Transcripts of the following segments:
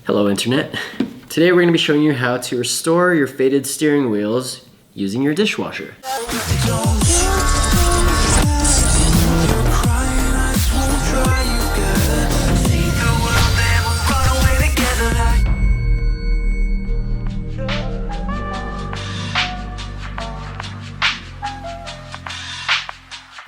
Hello Internet. Today we're going to be showing you how to restore your faded steering wheels using your dishwasher.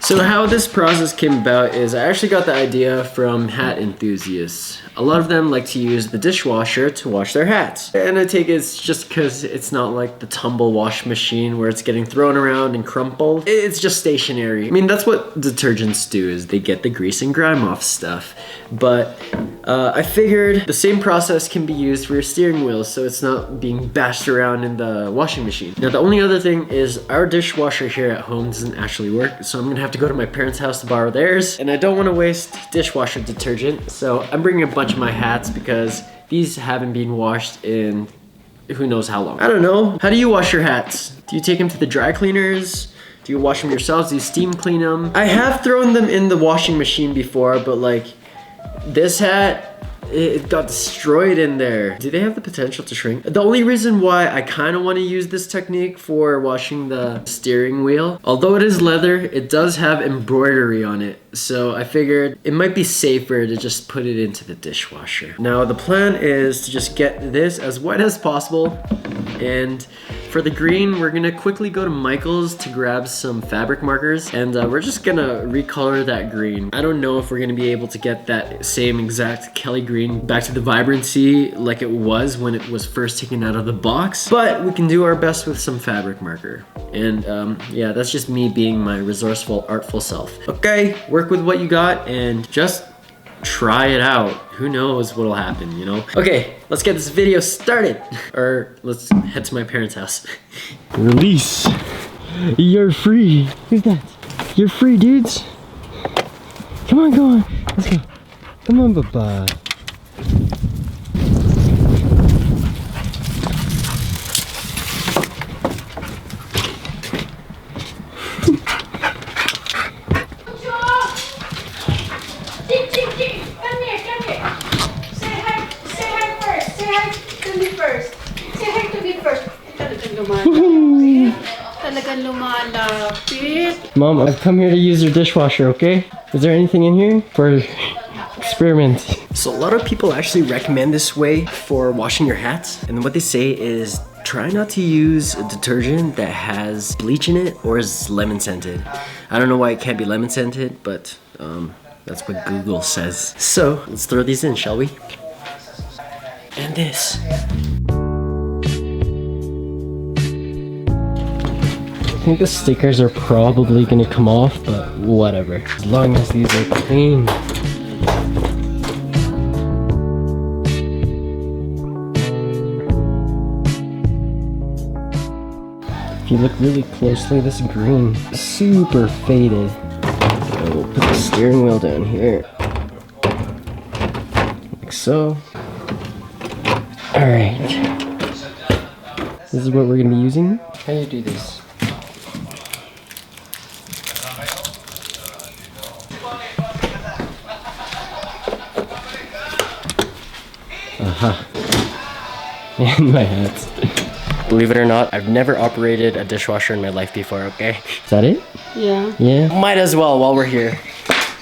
So how this process came about is I actually got the idea from hat enthusiasts. A lot of them like to use the dishwasher to wash their hats. And I take it's just because it's not like the tumble wash machine where it's getting thrown around and crumpled. It's just stationary. I mean, that's what detergents do, is they get the grease and grime off stuff. But I figured the same process can be used for your steering wheels, so it's not being bashed around in the washing machine. Now the only other thing is our dishwasher here at home doesn't actually work, so I'm gonna have to go to my parents' house to borrow theirs, and I don't want to waste dishwasher detergent, so I'm bringing a bunch of my hats because these haven't been washed in who knows how long. I don't know. How do you wash your hats? Do you take them to the dry cleaners? Do you wash them yourselves? Do you steam clean them? I have thrown them in the washing machine before, but like this hat, it got destroyed in there. Do they have the potential to shrink? The only reason why I kind of want to use this technique for washing the steering wheel, although it is leather, it does have embroidery on it. So I figured it might be safer to just put it into the dishwasher. Now the plan is to just get this as wet as possible. And for the green, we're gonna quickly go to Michael's to grab some fabric markers, and we're just gonna recolor that green. I don't know if we're gonna be able to get that same exact Kelly green back to the vibrancy like it was when it was first taken out of the box, but we can do our best with some fabric marker. And yeah, that's just me being my resourceful, artful self. Okay, work with what you got and just try it out. Who knows what'll happen, you know? Okay, let's get this video started. Or let's head to my parents' house. Release. You're free. Who's that? You're free, dudes. Come on, go on. Let's go. Come on, Baba. Mom, I've come here to use your dishwasher, okay? Is there anything in here for experiment? So a lot of people actually recommend this way for washing your hats. And what they say is try not to use a detergent that has bleach in it or is lemon scented. I don't know why it can't be lemon scented, but that's what Google says. So let's throw these in, shall we? And this. I think the stickers are probably gonna come off, but whatever. As long as these are clean. If you look really closely, this green is super faded. So we'll put the steering wheel down here. Like so. Alright. This is what we're gonna be using. How do you do this? And my hats. Believe it or not, I've never operated a dishwasher in my life before, okay? Is that it? Yeah. Yeah? Might as well while we're here.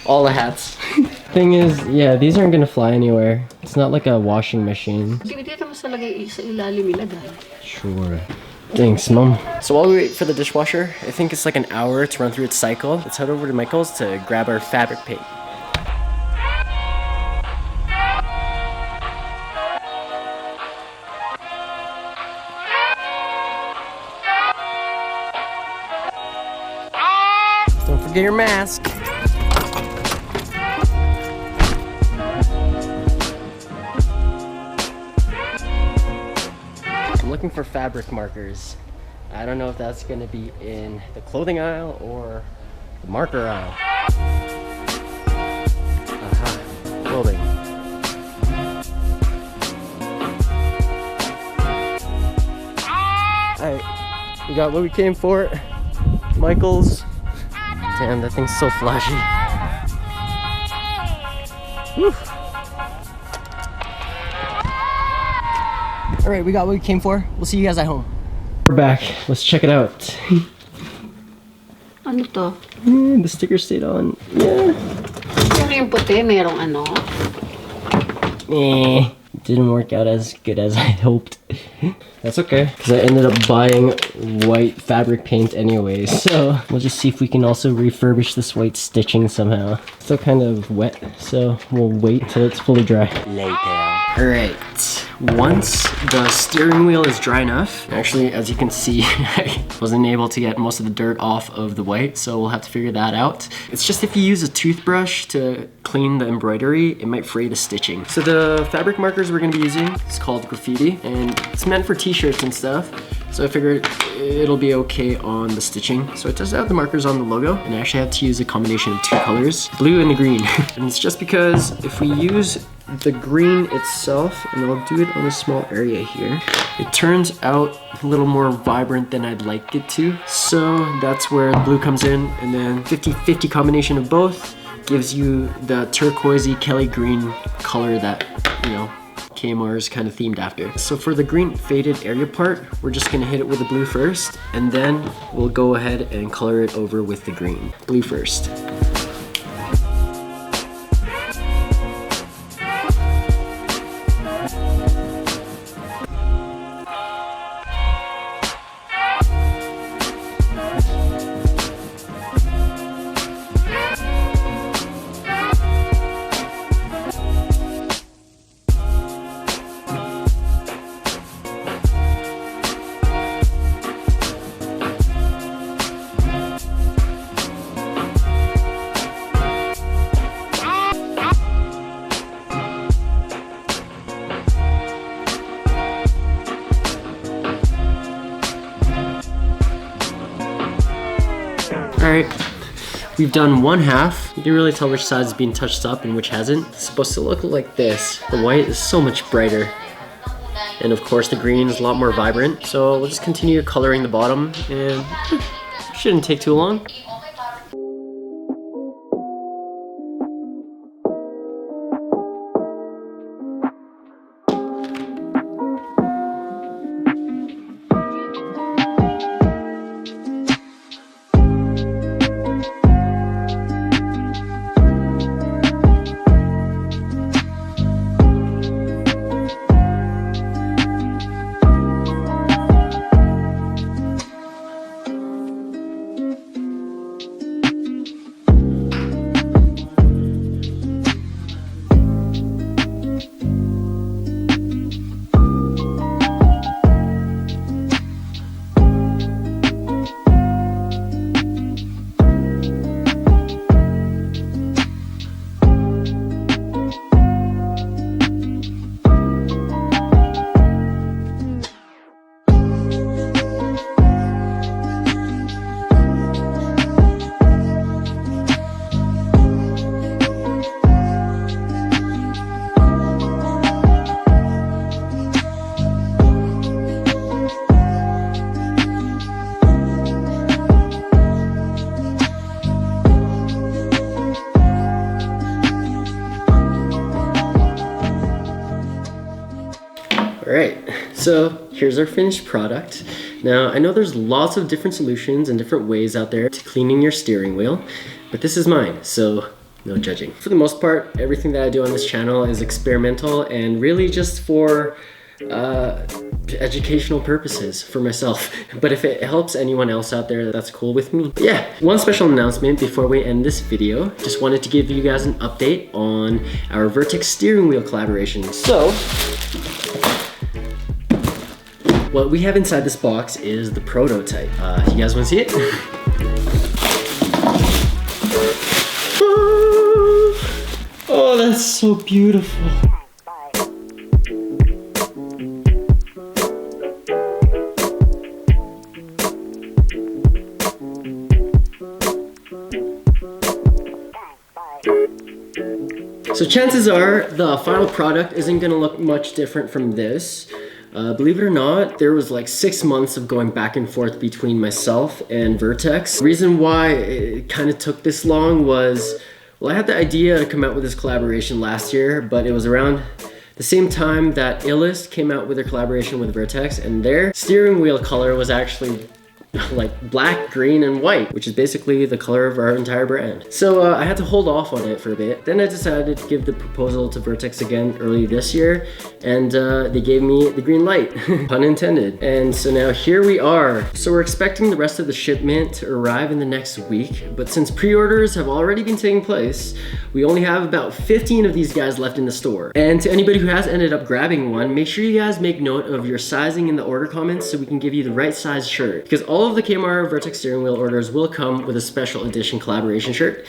All the hats. Thing is, yeah, these aren't gonna fly anywhere. It's not like a washing machine. Sure. Thanks, Mom. So while we wait for the dishwasher, I think it's like an hour to run through its cycle. Let's head over to Michael's to grab our fabric paint. Don't forget your mask. I'm looking for fabric markers. I don't know if that's gonna be in the clothing aisle or the marker aisle. Aha, clothing. Alright, we got what we came for. Michael's. Damn, that thing's so flashy. Whew. All right, we got what we came for. We'll see you guys at home. We're back. Let's check it out. Ano to? The sticker stayed on. Yeah. Pero yung puti, merong ano? Didn't work out as good as I hoped. That's okay, because I ended up buying white fabric paint anyway, so we'll just see if we can also refurbish this white stitching somehow. Still kind of wet, so we'll wait till it's fully dry. Later. Alright, once the steering wheel is dry enough, actually as you can see, I wasn't able to get most of the dirt off of the white, so we'll have to figure that out. It's just if you use a toothbrush to clean the embroidery, it might fray the stitching. So the fabric markers we're going to be using is called Graffiti, and it's meant for t-shirts and stuff. So I figured it'll be okay on the stitching. So I tested out the markers on the logo, and I actually had to use a combination of 2 colors, blue and the green. And it's just because if we use the green itself, and I'll do it on a small area here, it turns out a little more vibrant than I'd like it to. So that's where the blue comes in, and then 50-50 combination of both gives you the turquoisey Kelly green color that, you know, KMR is kind of themed after. So for the green faded area part, we're just gonna hit it with the blue first, and then we'll go ahead and color it over with the green. Blue first. Alright, we've done one half. You can really tell which side is being touched up and which hasn't. It's supposed to look like this. The white is so much brighter. And of course the green is a lot more vibrant. So we'll just continue coloring the bottom, and shouldn't take too long. Alright, so here's our finished product. Now, I know there's lots of different solutions and different ways out there to cleaning your steering wheel, but this is mine, so no judging. For the most part, everything that I do on this channel is experimental and really just for educational purposes for myself. But if it helps anyone else out there, that's cool with me. But yeah, one special announcement before we end this video. Just wanted to give you guys an update on our VERTEX steering wheel collaboration. So, what we have inside this box is the prototype. You guys want to see it? Oh, that's so beautiful. So chances are the final product isn't gonna look much different from this. Believe it or not, there was like 6 months of going back and forth between myself and VERTEX. The reason why it kind of took this long was, well, I had the idea to come out with this collaboration last year, but it was around the same time that Illust came out with their collaboration with Vertex, and their steering wheel color was actually like black, green, and white, which is basically the color of our entire brand. So I had to hold off on it for a bit. Then I decided to give the proposal to Vertex again early this year, and they gave me the green light, pun intended. And so now here we are. So we're expecting the rest of the shipment to arrive in the next week, but since pre-orders have already been taking place, we only have about 15 of these guys left in the store. And to anybody who has ended up grabbing one, make sure you guys make note of your sizing in the order comments so we can give you the right size shirt, because all of the KMR Vertex steering wheel orders will come with a special edition collaboration shirt,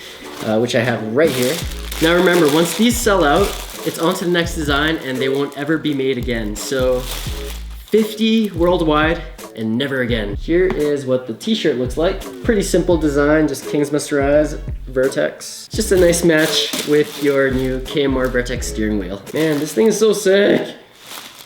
which I have right here. Now remember, once these sell out, it's on to the next design and they won't ever be made again. So 50 worldwide and never again. Here is what the t-shirt looks like. Pretty simple design, just King's Masterize Vertex. Just a nice match with your new KMR Vertex steering wheel. Man, this thing is so sick.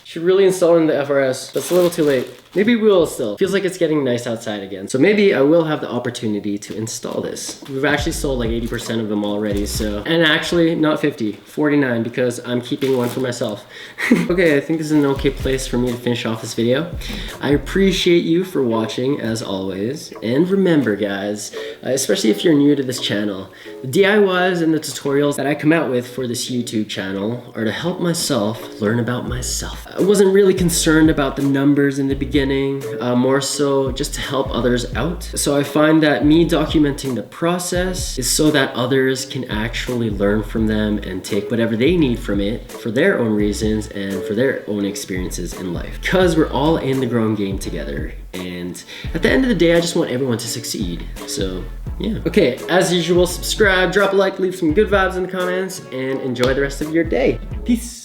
Should really install it in the FRS, but it's a little too late. Maybe we will still. Feels like it's getting nice outside again. So maybe I will have the opportunity to install this. We've actually sold like 80% of them already, so. And actually, not 50, 49, because I'm keeping one for myself. Okay, I think this is an okay place for me to finish off this video. I appreciate you for watching, as always. And remember, guys, especially if you're new to this channel, the DIYs and the tutorials that I come out with for this YouTube channel are to help myself learn about myself. I wasn't really concerned about the numbers in the beginning, more so just to help others out. So I find that me documenting the process is so that others can actually learn from them and take whatever they need from it for their own reasons and for their own experiences in life. Because we're all in the growing game together. And at the end of the day, I just want everyone to succeed. So yeah. Okay, as usual, subscribe, drop a like, leave some good vibes in the comments, and enjoy the rest of your day. Peace.